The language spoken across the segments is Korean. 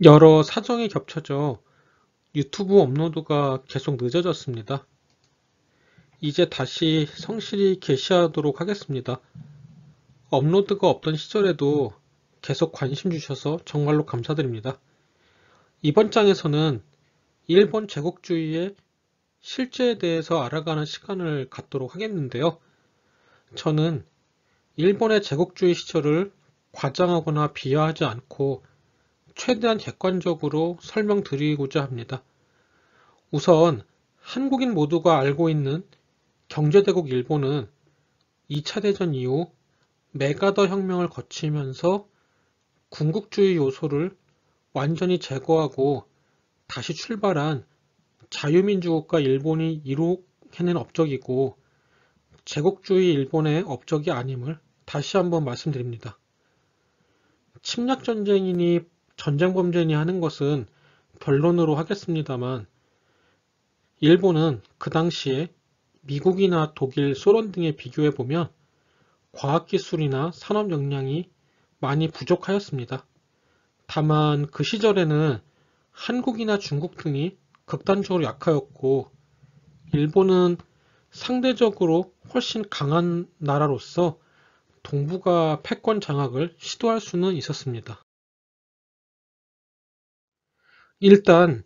여러 사정이 겹쳐져 유튜브 업로드가 계속 늦어졌습니다. 이제 다시 성실히 게시하도록 하겠습니다. 업로드가 없던 시절에도 계속 관심 주셔서 정말로 감사드립니다. 이번 장에서는 일본 제국주의의 실제에 대해서 알아가는 시간을 갖도록 하겠는데요. 저는 일본의 제국주의 시절을 과장하거나 비하하지 않고 최대한 객관적으로 설명드리고자 합니다. 우선 한국인 모두가 알고 있는 경제대국 일본은 2차 대전 이후 메가더 혁명을 거치면서 군국주의 요소를 완전히 제거하고 다시 출발한 자유민주국가 일본이 이룩해낸 업적이고 제국주의 일본의 업적이 아님을 다시 한번 말씀드립니다. 침략전쟁이니 전쟁범죄니 하는 것은 변론으로 하겠습니다만 일본은 그 당시에 미국이나 독일, 소련 등에 비교해보면 과학기술이나 산업 역량이 많이 부족하였습니다. 다만 그 시절에는 한국이나 중국 등이 극단적으로 약하였고 일본은 상대적으로 훨씬 강한 나라로서 동북아 패권 장악을 시도할 수는 있었습니다. 일단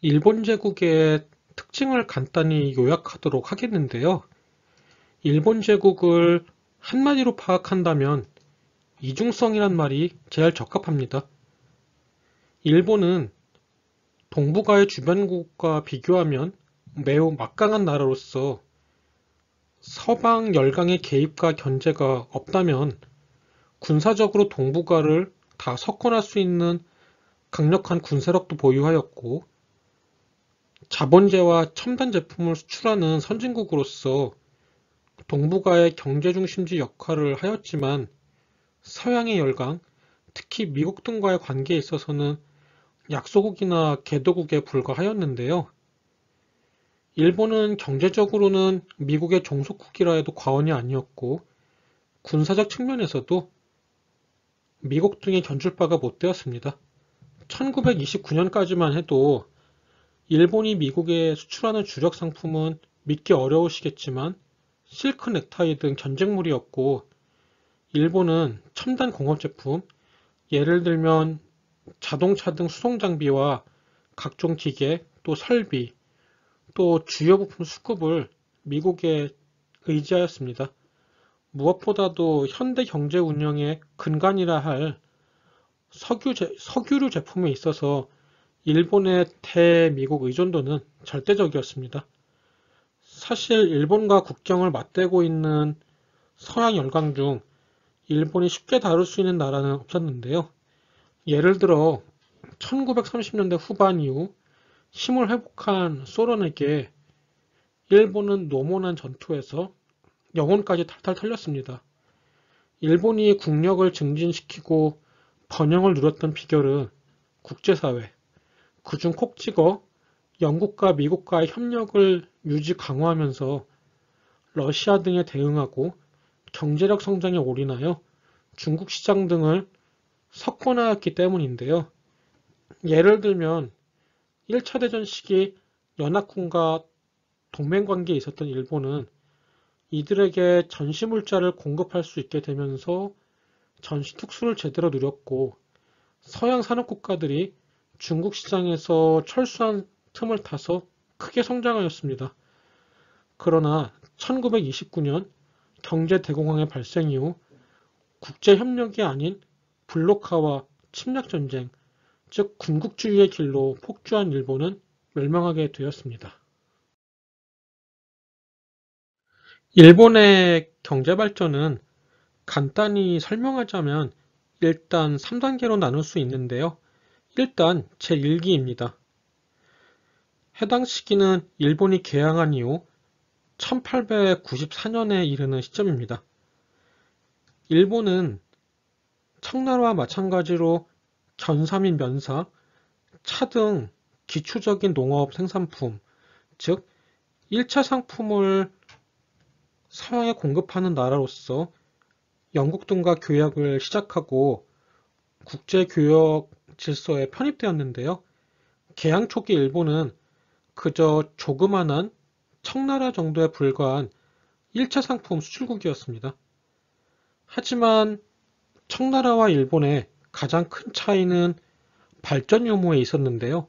일본 제국의 특징을 간단히 요약하도록 하겠는데요. 일본 제국을 한마디로 파악한다면 이중성이란 말이 제일 적합합니다. 일본은 동북아의 주변국과 비교하면 매우 막강한 나라로서 서방 열강의 개입과 견제가 없다면 군사적으로 동북아를 다 석권할 수 있는 강력한 군사력도 보유하였고 자본재와 첨단 제품을 수출하는 선진국으로서 동북아의 경제중심지 역할을 하였지만 서양의 열강, 특히 미국 등과의 관계에 있어서는 약소국이나 개도국에 불과하였는데요. 일본은 경제적으로는 미국의 종속국이라 해도 과언이 아니었고 군사적 측면에서도 미국 등의 견줄 바가 못 되었습니다. 1929년까지만 해도 일본이 미국에 수출하는 주력 상품은 믿기 어려우시겠지만 실크 넥타이 등 전쟁물이었고 일본은 첨단 공업 제품, 예를 들면 자동차 등 수송 장비와 각종 기계, 또 설비, 또 주요 부품 수급을 미국에 의지하였습니다. 무엇보다도 현대 경제 운영의 근간이라 할 석유류 제품에 있어서 일본의 대미국 의존도는 절대적이었습니다. 사실 일본과 국경을 맞대고 있는 서양 열강 중 일본이 쉽게 다룰 수 있는 나라는 없었는데요. 예를 들어 1930년대 후반 이후 힘을 회복한 소련에게 일본은 노몬한 전투에서 영혼까지 탈탈 털렸습니다. 일본이 국력을 증진시키고 번영을 누렸던 비결은 국제사회, 그중 콕 찍어 영국과 미국과의 협력을 유지 강화하면서 러시아 등에 대응하고 경제력 성장에 올인하여 중국 시장 등을 석권하였기 때문인데요. 예를 들면 1차 대전 시기 연합군과 동맹관계에 있었던 일본은 이들에게 전시물자를 공급할 수 있게 되면서 전시 특수를 제대로 누렸고 서양 산업국가들이 중국 시장에서 철수한 틈을 타서 크게 성장하였습니다. 그러나 1929년 경제대공황의 발생 이후 국제협력이 아닌 블록화와 침략전쟁, 즉 군국주의의 길로 폭주한 일본은 멸망하게 되었습니다. 일본의 경제발전은 간단히 설명하자면 일단 3단계로 나눌 수 있는데요. 일단 제1기입니다. 해당 시기는 일본이 개항한 이후 1894년에 이르는 시점입니다. 일본은 청나라와 마찬가지로 견삼인 면사, 차 등 기초적인 농업 생산품, 즉 1차 상품을 서양에 공급하는 나라로서 영국 등과 교역을 시작하고 국제교역 질서에 편입되었는데요. 개항 초기 일본은 그저 조그만한 청나라 정도에 불과한 1차 상품 수출국이었습니다. 하지만 청나라와 일본의 가장 큰 차이는 발전 유무에 있었는데요.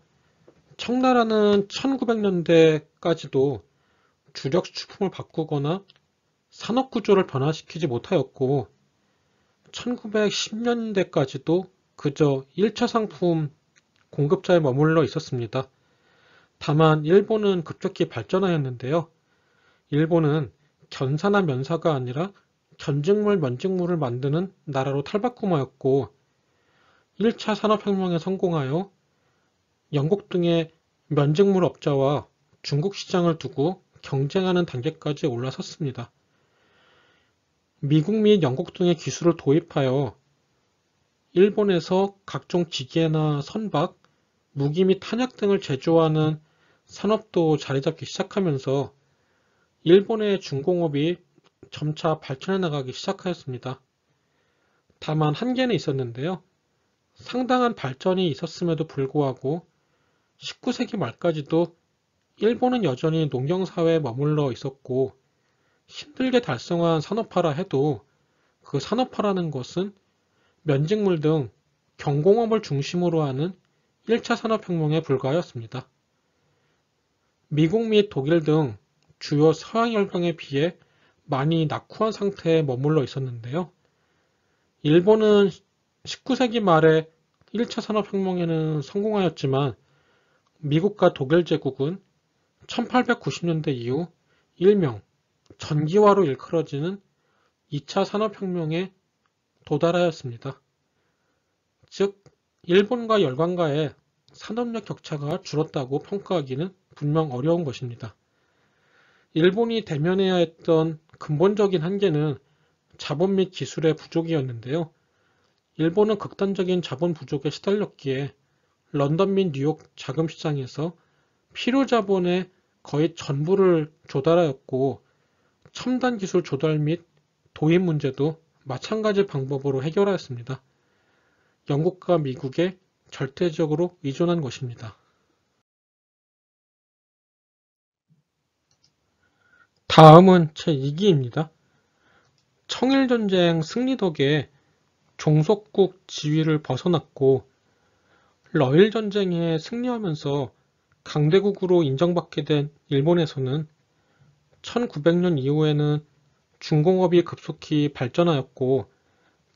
청나라는 1900년대까지도 주력 수출품을 바꾸거나 산업 구조를 변화시키지 못하였고 1910년대까지도 그저 1차 상품 공급자에 머물러 있었습니다. 다만 일본은 급격히 발전하였는데요. 일본은 견사나 면사가 아니라 견직물, 면직물을 만드는 나라로 탈바꿈하였고 1차 산업혁명에 성공하여 영국 등의 면직물 업자와 중국 시장을 두고 경쟁하는 단계까지 올라섰습니다. 미국 및 영국 등의 기술을 도입하여 일본에서 각종 기계나 선박, 무기 및 탄약 등을 제조하는 산업도 자리 잡기 시작하면서 일본의 중공업이 점차 발전해 나가기 시작하였습니다. 다만 한계는 있었는데요. 상당한 발전이 있었음에도 불구하고 19세기 말까지도 일본은 여전히 농경사회에 머물러 있었고 힘들게 달성한 산업화라 해도 그 산업화라는 것은 면직물 등 경공업을 중심으로 하는 1차 산업혁명에 불과하였습니다. 미국 및 독일 등 주요 서양열강에 비해 많이 낙후한 상태에 머물러 있었는데요. 일본은 19세기 말에 1차 산업혁명에는 성공하였지만 미국과 독일 제국은 1890년대 이후 일명 전기화로 일컬어지는 2차 산업혁명에 도달하였습니다. 즉, 일본과 열강과의 산업력 격차가 줄었다고 평가하기는 분명 어려운 것입니다. 일본이 대면해야 했던 근본적인 한계는 자본 및 기술의 부족이었는데요. 일본은 극단적인 자본 부족에 시달렸기에 런던 및 뉴욕 자금시장에서 필요 자본의 거의 전부를 조달하였고 첨단 기술 조달 및 도입 문제도 마찬가지 방법으로 해결하였습니다. 영국과 미국에 절대적으로 의존한 것입니다. 다음은 제2기입니다. 청일전쟁 승리 덕에 종속국 지위를 벗어났고 러일전쟁에 승리하면서 강대국으로 인정받게 된 일본에서는 1900년 이후에는 중공업이 급속히 발전하였고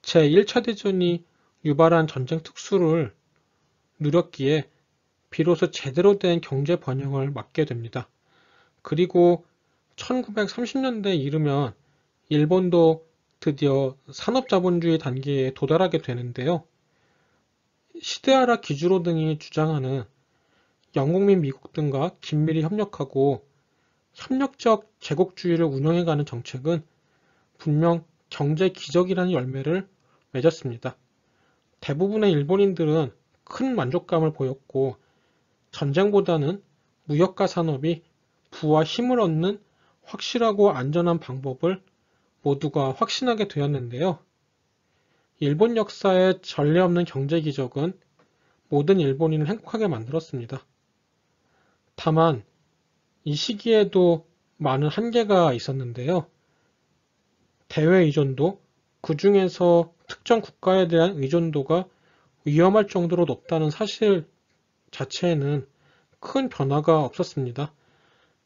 제1차 대전이 유발한 전쟁 특수를 누렸기에 비로소 제대로 된 경제 번영을 맞게 됩니다. 그리고 1930년대에 이르면 일본도 드디어 산업자본주의 단계에 도달하게 되는데요. 시데하라 기주로 등이 주장하는 영국 및 미국 등과 긴밀히 협력하고 협력적 제국주의를 운영해가는 정책은 분명 경제 기적이라는 열매를 맺었습니다. 대부분의 일본인들은 큰 만족감을 보였고 전쟁보다는 무역과 산업이 부와 힘을 얻는 확실하고 안전한 방법을 모두가 확신하게 되었는데요. 일본 역사의 전례 없는 경제 기적은 모든 일본인을 행복하게 만들었습니다. 다만 이 시기에도 많은 한계가 있었는데요. 대외 의존도, 그 중에서 특정 국가에 대한 의존도가 위험할 정도로 높다는 사실 자체에는 큰 변화가 없었습니다.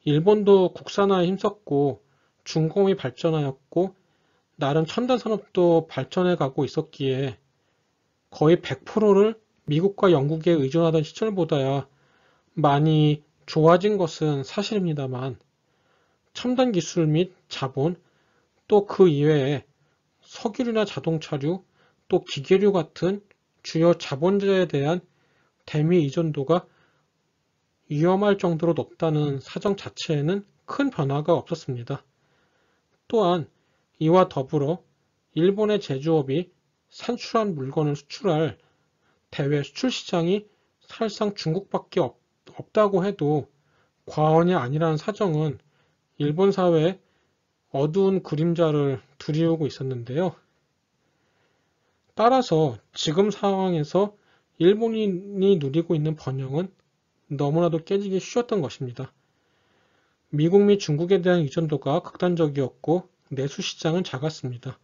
일본도 국산화에 힘썼고 중공업이 발전하였고 나름 첨단 산업도 발전해 가고 있었기에 거의 100%를 미국과 영국에 의존하던 시절보다야 많이 좋아진 것은 사실입니다만 첨단 기술 및 자본 또 그 이외에 석유류나 자동차류 또 기계류 같은 주요 자본재에 대한 대미 의존도가 위험할 정도로 높다는 사정 자체에는 큰 변화가 없었습니다. 또한 이와 더불어 일본의 제조업이 산출한 물건을 수출할 대외 수출 시장이 사실상 중국밖에 없다고 해도 과언이 아니라는 사정은 일본 사회에 어두운 그림자를 드리우고 있었는데요. 따라서 지금 상황에서 일본이 누리고 있는 번영은 너무나도 깨지기 쉬웠던 것입니다. 미국 및 중국에 대한 의존도가 극단적이었고 내수 시장은 작았습니다.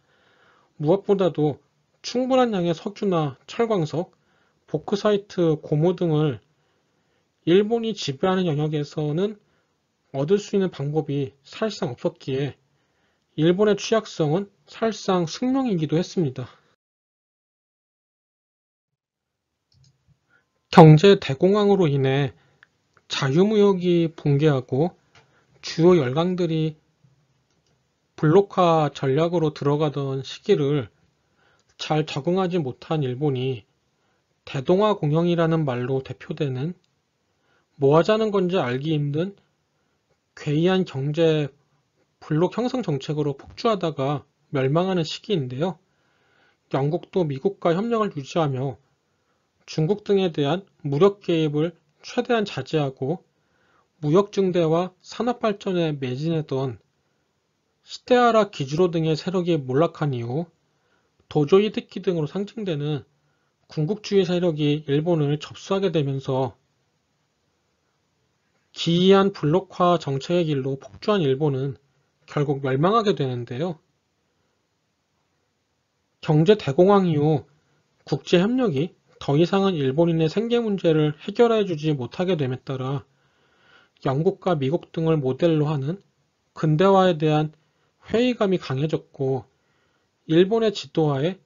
무엇보다도 충분한 양의 석유나 철광석, 보크사이트, 고무 등을 일본이 지배하는 영역에서는 얻을 수 있는 방법이 사실상 없었기에 일본의 취약성은 사실상 숙명이기도 했습니다. 경제 대공황으로 인해 자유무역이 붕괴하고 주요 열강들이 블록화 전략으로 들어가던 시기를 잘 적응하지 못한 일본이 대동아 공영이라는 말로 대표되는 뭐 하자는 건지 알기 힘든 괴이한 경제 블록 형성 정책으로 폭주하다가 멸망하는 시기인데요. 영국도 미국과 협력을 유지하며 중국 등에 대한 무력 개입을 최대한 자제하고 무역 증대와 산업 발전에 매진했던 스테아라 기주로 등의 세력이 몰락한 이후 도조 히데키 등으로 상징되는 군국주의 세력이 일본을 접수하게 되면서 기이한 블록화 정책의 길로 폭주한 일본은 결국 멸망하게 되는데요. 경제 대공황 이후 국제협력이 더 이상은 일본인의 생계 문제를 해결해주지 못하게 됨에 따라 영국과 미국 등을 모델로 하는 근대화에 대한 회의감이 강해졌고 일본의 지도하에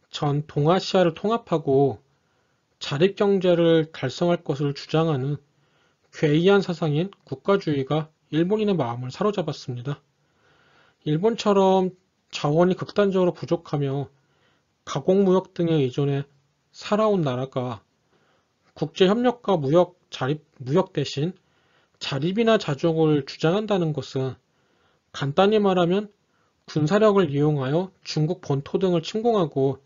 전 동아시아를 통합하고 자립경제를 달성할 것을 주장하는 괴이한 사상인 국가주의가 일본인의 마음을 사로잡았습니다. 일본처럼 자원이 극단적으로 부족하며 가공무역 등에 의존해 살아온 나라가 국제협력과 무역 대신 자립이나 자족을 주장한다는 것은 간단히 말하면 군사력을 이용하여 중국 본토 등을 침공하고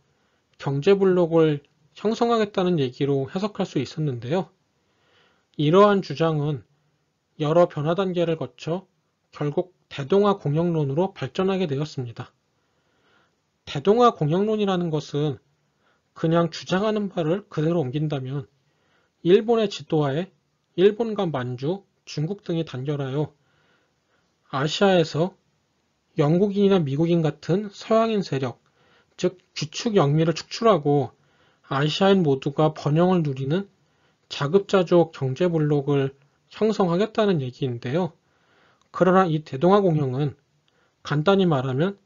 경제블록을 형성하겠다는 얘기로 해석할 수 있었는데요. 이러한 주장은 여러 변화 단계를 거쳐 결국 대동아 공영론으로 발전하게 되었습니다. 대동아 공영론이라는 것은 그냥 주장하는 바를 그대로 옮긴다면 일본의 지도하에 일본과 만주, 중국 등이 단결하여 아시아에서 영국인이나 미국인 같은 서양인 세력, 즉 귀축 영미를 축출하고 아시아인 모두가 번영을 누리는 자급자족 경제블록을 형성하겠다는 얘기인데요. 그러나 이 대동아 공영은 간단히 말하면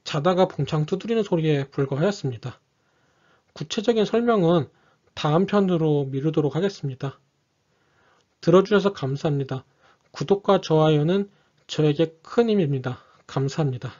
자다가 봉창 두드리는 소리에 불과하였습니다. 구체적인 설명은 다음 편으로 미루도록 하겠습니다. 들어주셔서 감사합니다. 구독과 좋아요는 저에게 큰 힘입니다. 감사합니다.